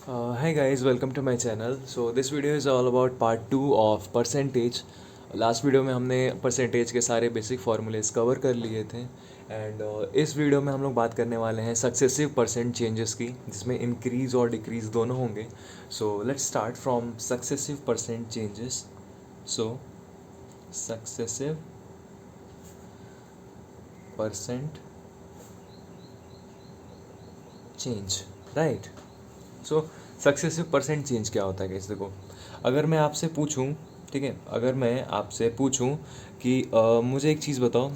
Hi guys, welcome to my channel. So this video is all about part 2 of percentage. Last video में हमने percentage के सारे basic formulas cover कर लिए थे एंड इस वीडियो में हम लोग बात करने वाले हैं सक्सेसिव परसेंट चेंजेस की, जिसमें इंक्रीज़ और डिक्रीज़ दोनों होंगे. So let's start from successive percent changes. So successive percent change, right. So successive percent change क्या होता है गाइस? देखो, अगर मैं आपसे पूछूं, ठीक है, अगर मैं आपसे पूछूं कि मुझे एक चीज़ बताओ,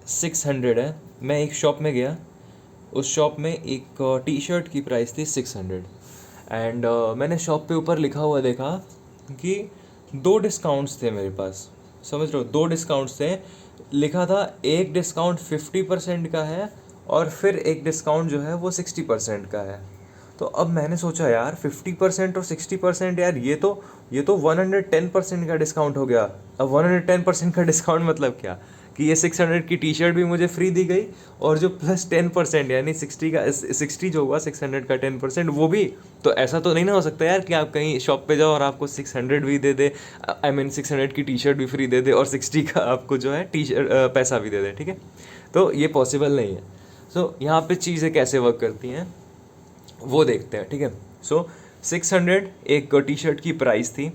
600 है. मैं एक शॉप में गया, उस शॉप में एक टी शर्ट की प्राइस थी 600 एंड मैंने शॉप पे ऊपर लिखा हुआ देखा कि दो डिस्काउंट्स थे मेरे पास. समझ रहे हो, दो डिस्काउंट्स थे. लिखा था एक डिस्काउंट 50% का है और फिर एक डिस्काउंट जो है वो 60% का है. तो अब मैंने सोचा यार 50% और 60%, यार ये तो 110% का डिस्काउंट हो गया. अब 110% का डिस्काउंट मतलब क्या, कि ये 600 की टी शर्ट भी मुझे फ्री दी गई और जो प्लस 10% यानी 60 जो हुआ 600 का 10% वो भी. तो ऐसा तो नहीं ना हो सकता यार कि आप कहीं शॉप पे जाओ और आपको 600 भी दे दे, आई मीन 600 की टी शर्ट भी फ्री दे दे और 60 का आपको जो है टी शर्ट पैसा भी दे दे. ठीक है, तो ये पॉसिबल नहीं है. सो यहाँ पे चीज़ें कैसे वर्क करती हैं वो देखते हैं. ठीक है, सो 600 एक टी शर्ट की प्राइस थी.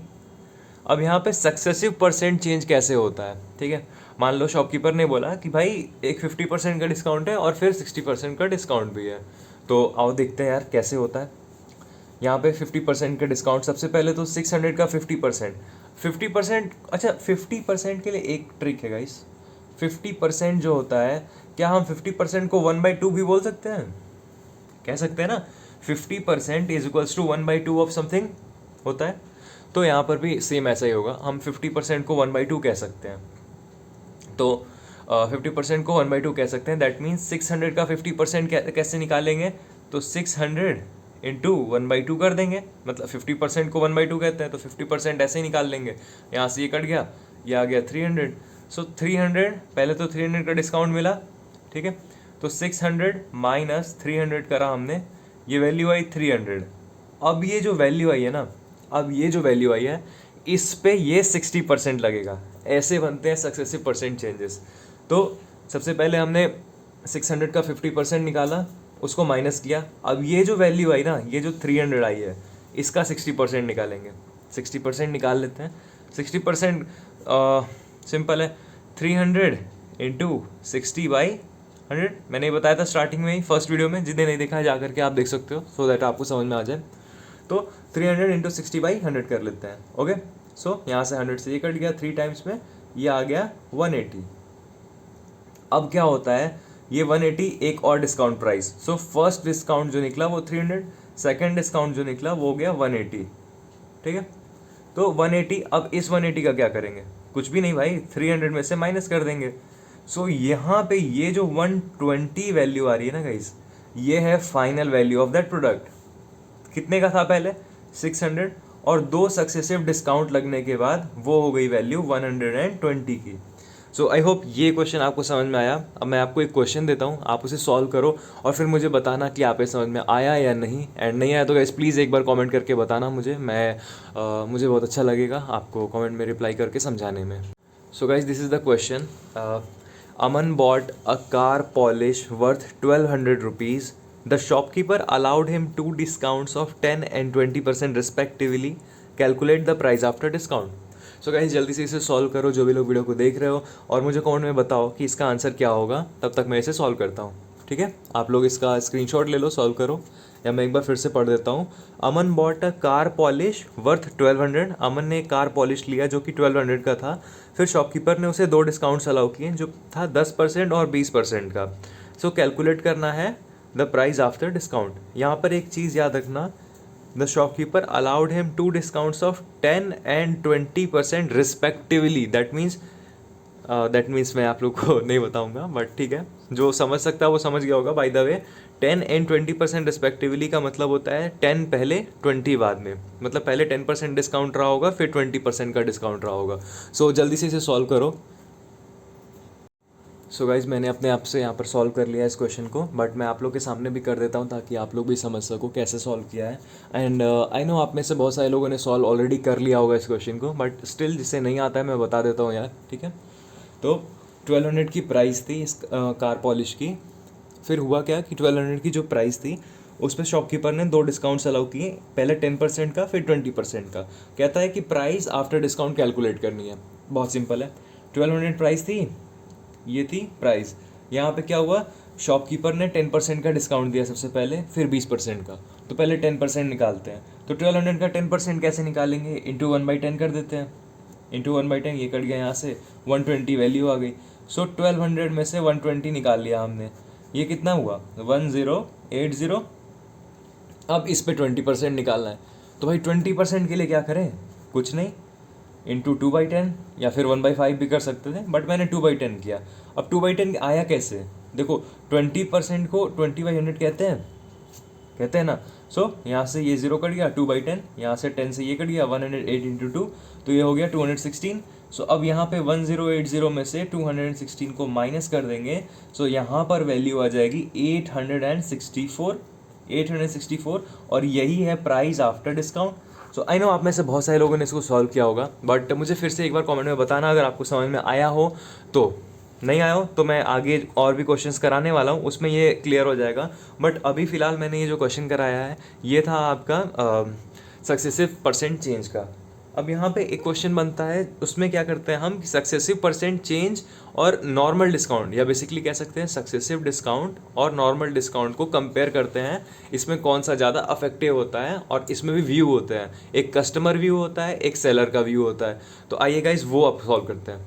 अब यहाँ पे सक्सेसिव परसेंट चेंज कैसे होता है? ठीक है, मान लो शॉपकीपर ने बोला कि भाई एक 50% का डिस्काउंट है और फिर 60% का डिस्काउंट भी है. तो आओ देखते हैं यार कैसे होता है. यहाँ पे 50% का डिस्काउंट, सबसे पहले तो 600 का 50%. 50%, अच्छा 50% के लिए एक ट्रिक है गाइस. 50% जो होता है, क्या हम 50% को 1/2 भी बोल सकते हैं? कह सकते हैं ना, 50% is equals to 1/2 of something होता है. तो यहाँ पर भी सेम ऐसा ही होगा, हम 50% को 1/2 कह सकते हैं. तो 50% को 1/2 कह सकते हैं. दैट मीन्स 600 का 50% कैसे निकालेंगे? तो 600 इंटू 1/2 कर देंगे. मतलब 50% को 1/2 कहते हैं तो 50% ऐसे ही निकाल लेंगे. यहाँ से ये कट गया, ये आ गया 300. सो 300, पहले तो 300 का डिस्काउंट मिला. ठीक है, तो 600 माइनस 300 करा हमने, ये वैल्यू आई 300. अब ये जो वैल्यू आई है ना, अब ये जो वैल्यू आई है इस पे ये 60% लगेगा. ऐसे बनते हैं सक्सेसिव परसेंट चेंजेस. तो सबसे पहले हमने 600 का 50% निकाला, उसको माइनस किया. अब ये जो वैल्यू आई ना, ये जो 300 आई है, इसका 60% निकालेंगे. 60% निकाल लेते हैं. 60% सिंपल है, 300 इंटू 60/100. मैंने ये बताया था स्टार्टिंग में ही, फर्स्ट वीडियो में. जिन्हें नहीं देखा है जा करके आप देख सकते हो, सो दैट आपको समझ में आ जाए. तो 300 इंटू 60/100 कर लेते हैं. ओके, सो यहाँ से 100 से ये कट गया, 3 टाइम्स में ये आ गया 180. अब क्या होता है, ये 180 एक और discount price. So first discount जो निकला वो 300, सेकेंड डिस्काउंट जो निकला वो हो गया 180. ठीक है, तो 180. अब इस 180 का क्या करेंगे? कुछ भी नहीं भाई, 300 में से माइनस कर देंगे. सो यहाँ पे ये जो 120 वैल्यू आ रही है ना गाइस, ये है final value of that product. कितने का था पहले? 600, और दो सक्सेसिव डिस्काउंट लगने के बाद वो हो गई वैल्यू 120 की. सो आई होप ये क्वेश्चन आपको समझ में आया. अब मैं आपको एक क्वेश्चन देता हूँ, आप उसे सॉल्व करो और फिर मुझे बताना कि आप ये समझ में आया या नहीं. एंड नहीं आया तो गाइस प्लीज़ एक बार कमेंट करके बताना मुझे. मुझे बहुत अच्छा लगेगा आपको कमेंट में रिप्लाई करके समझाने में. So guys, this is the question. Aman bought a car polish worth 1200 rupees. The shopkeeper allowed him two discounts of 10 and 20% respectively. Calculate the price after discount. So guys जल्दी से इसे solve करो, जो भी लोग वीडियो को देख रहे हो, और मुझे कमेंट में बताओ कि इसका आंसर क्या होगा. तब तक मैं इसे सॉल्व करता हूँ. ठीक है, आप लोग इसका स्क्रीनशॉट ले लो, सॉल्व करो, या मैं एक बार फिर से पढ़ देता हूँ. Aman bought a car polish worth 1200. Aman ने कार पॉलिश लिया जो कि 1200 का था. फिर शॉपकीपर ने उसे दो डिस्काउंट्स अलाउ किए जो था 10% और 20% का. सो कैलकुलेट करना है द प्राइस आफ्टर डिस्काउंट. यहाँ पर एक चीज़ याद रखना, the shopkeeper allowed him to discounts of 10 and 20% respectively. That means मैं आप लोग को नहीं बताऊंगा, बट ठीक है, जो समझ सकता है वो समझ गया होगा. By the way, 10 and 20% respectively का मतलब होता है 10 पहले 20 बाद में. मतलब पहले 10% डिस्काउंट रहा होगा, फिर 20% का डिस्काउंट रहा होगा. सो जल्दी से इसे सॉल्व करो. सो गाइज मैंने अपने आप से यहाँ पर सॉल्व कर लिया इस क्वेश्चन को, बट मैं आप लोग के सामने भी कर देता हूँ ताकि आप लोग भी समझ सको कैसे सॉल्व किया है। एंड आई नो आप में से बहुत सारे लोगों ने सॉल्व ऑलरेडी कर लिया होगा इस क्वेश्चन को, बट स्टिल जिसे नहीं आता है मैं बता देता हूँ यार, ठीक है। तो 1200 की प्राइस थी इस कार पॉलिश की। फिर हुआ क्या कि 1200 की जो प्राइस थी उस पर शॉपकीपर ने 2 डिस्काउंट्स अलाउ किए, पहले 10% का फिर 20% का। कहता है कि प्राइस आफ्टर डिस्काउंट कैलकुलेट करनी है। बहुत सिंपल है, 1200 प्राइस थी, ये थी प्राइस। यहाँ पे क्या हुआ, शॉपकीपर ने 10% का डिस्काउंट दिया सबसे पहले, फिर 20% का। तो पहले 10% निकालते हैं। तो 1200 का 10% कैसे निकालेंगे, इंटू 1/10 कर देते हैं। इंटू 1/10 ये कट गया, यहाँ से 120 वैल्यू आ गई। सो 1200 में से 120 निकाल लिया हमने, ये कितना हुआ 1080। अब इस पे 20% निकालना है, तो भाई 20% के लिए क्या करें, कुछ नहीं, इंटू 2/10 या फिर 1/5 भी कर सकते थे, बट मैंने 2/10 किया। अब 2/10 आया कैसे, देखो 20% को 20/100 कहते हैं ना। सो यहाँ से ये 0 कट गया, 2/10, यहाँ से 10 से ये कट गया, 108 इंटू 2, तो ये हो गया 216। सो अब यहाँ पे 1080 में से 216 को माइनस कर देंगे, सो यहाँ पर वैल्यू आ जाएगी 864, और यही है price after discount. So I know आप में से बहुत सारे लोगों ने इसको सॉल्व किया होगा, बट मुझे फिर से एक बार कमेंट में बताना अगर आपको समझ में आया हो। तो नहीं आया हो तो मैं आगे और भी क्वेश्चंस कराने वाला हूँ, उसमें ये क्लियर हो जाएगा। बट अभी फ़िलहाल मैंने ये जो क्वेश्चन कराया है ये था आपका सक्सेसिव परसेंट चेंज का। अब यहाँ पे एक क्वेश्चन बनता है, उसमें क्या करते हैं हम, सक्सेसिव परसेंट चेंज और नॉर्मल डिस्काउंट, या बेसिकली कह सकते हैं सक्सेसिव डिस्काउंट और नॉर्मल डिस्काउंट को कंपेयर करते हैं, इसमें कौन सा ज़्यादा अफेक्टिव होता है। और इसमें भी व्यू होते हैं, एक कस्टमर व्यू होता है, एक सेलर का व्यू होता है। तो आइए गाइज वो अब सॉल्व करते हैं।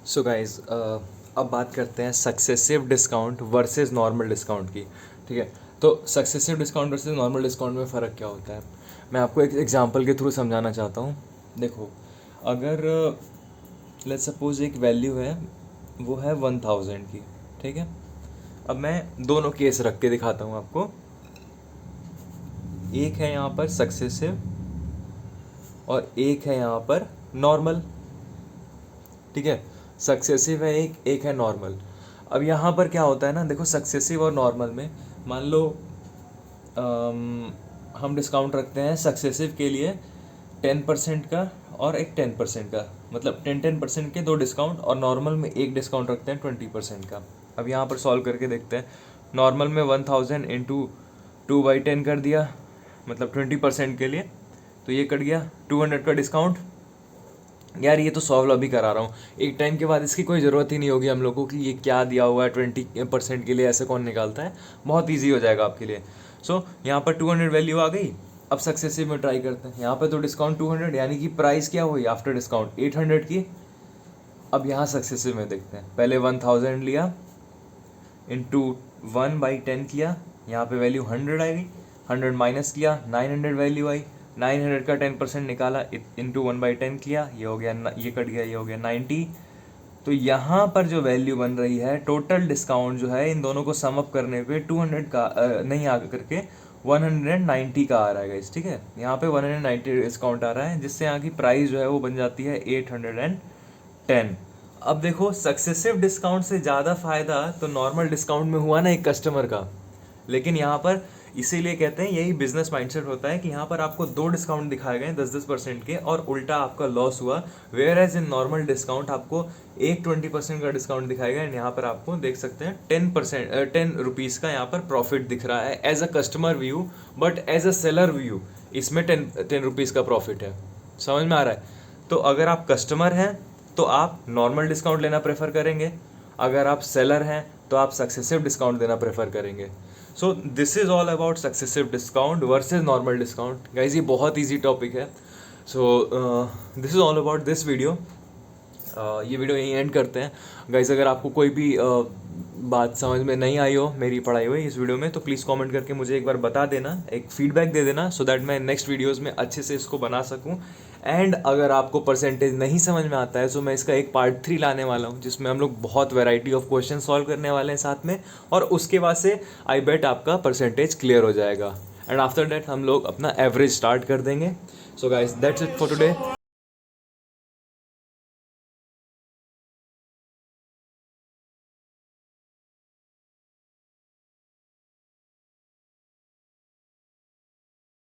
सो गाइज अब बात करते हैं successive discount versus normal discount की, ठीक है। तो successive discount versus normal discount में फ़र्क क्या होता है, मैं आपको एक एग्जांपल के थ्रू समझाना चाहता हूँ। देखो, अगर लेट्स सपोज एक वैल्यू है, वो है 1000 की, ठीक है। अब मैं दोनों केस रख के दिखाता हूँ आपको। एक है यहाँ पर सक्सेसिव और एक है यहाँ पर नॉर्मल, ठीक है। सक्सेसिव है एक है नॉर्मल। अब यहाँ पर क्या होता है ना, देखो सक्सेसिव और नॉर्मल में मान लो हम डिस्काउंट रखते हैं सक्सेसिव के लिए 10% का और एक 10% का, मतलब 10% के 2 डिस्काउंट, और नॉर्मल में एक डिस्काउंट रखते हैं 20% का। अब यहाँ पर सॉल्व करके देखते हैं। नॉर्मल में 1000 इंटू 2/10 कर दिया, मतलब 20% के लिए, तो ये कट गया 200 का डिस्काउंट। यार ये तो सॉल्व अभी करा रहा हूँ, एक टाइम के बाद इसकी कोई ज़रूरत ही नहीं होगी हम लोग को कि ये क्या दिया हुआ है 20% के लिए, ऐसे कौन निकालता है, बहुत ईजी हो जाएगा आपके लिए। सो यहाँ पर 200 वैल्यू आ गई। अब सक्सेसिव में ट्राई करते हैं, यहाँ पर तो डिस्काउंट 200, यानी कि प्राइस क्या हुई आफ्टर डिस्काउंट 800 की। अब यहाँ सक्सेसिव में देखते हैं, पहले 1000 लिया, इंटू 1/10 किया, यहाँ पे वैल्यू 100 आएगी, 100 माइनस किया, 900 वैल्यू आई, 900 का 10% निकाला, इंटू 1/10 किया, ये हो गया, ये कट गया, ये हो गया 90। तो यहाँ पर जो वैल्यू बन रही है, टोटल डिस्काउंट जो है इन दोनों को सम अप करने पे 200 का नहीं आ करके 190 का आ रहा है गाइस, ठीक है। यहाँ पे 190 डिस्काउंट आ रहा है, जिससे यहाँ की प्राइस जो है वो बन जाती है 810। अब देखो, सक्सेसिव डिस्काउंट से ज़्यादा फ़ायदा तो नॉर्मल डिस्काउंट में हुआ ना एक कस्टमर का, लेकिन यहाँ पर इसीलिए कहते हैं यही बिजनेस माइंडसेट होता है कि यहाँ पर आपको 2 डिस्काउंट दिखाए गए 10% के, और उल्टा आपका लॉस हुआ। Whereas in normal discount आपको एक 20% का डिस्काउंट दिखाया गया, एंड यहाँ पर आपको देख सकते हैं 10 रुपीज़ का यहाँ पर प्रॉफिट दिख रहा है as a customer view, but as a seller view इसमें 10 रुपीज़ का प्रॉफिट है। समझ में आ रहा है। तो अगर आप कस्टमर हैं तो आप नॉर्मल डिस्काउंट लेना प्रेफर करेंगे, अगर आप सेलर हैं तो आप सक्सेसिव डिस्काउंट देना प्रेफर करेंगे। So this is all about successive discount versus normal discount. Guys ये बहुत ईजी टॉपिक है। So this is all about this video. ये वीडियो यहीं एंड करते हैं गाइज। अगर आपको कोई भी बात समझ में नहीं आई हो मेरी पढ़ाई हुई इस वीडियो में, तो प्लीज़ कमेंट करके मुझे एक बार बता देना, एक फीडबैक दे देना, सो दैट मैं नेक्स्ट वीडियोज़ में अच्छे से इसको बना सकूँ। एंड अगर आपको परसेंटेज नहीं समझ में आता है, तो मैं इसका एक पार्ट 3 लाने वाला हूँ, जिसमें हम लोग बहुत वैरायटी ऑफ क्वेश्चन सॉल्व करने वाले हैं साथ में, और उसके बाद से आई बेट आपका परसेंटेज क्लियर हो जाएगा। एंड आफ्टर दैट हम लोग अपना एवरेज स्टार्ट कर देंगे। So guys that's it for today.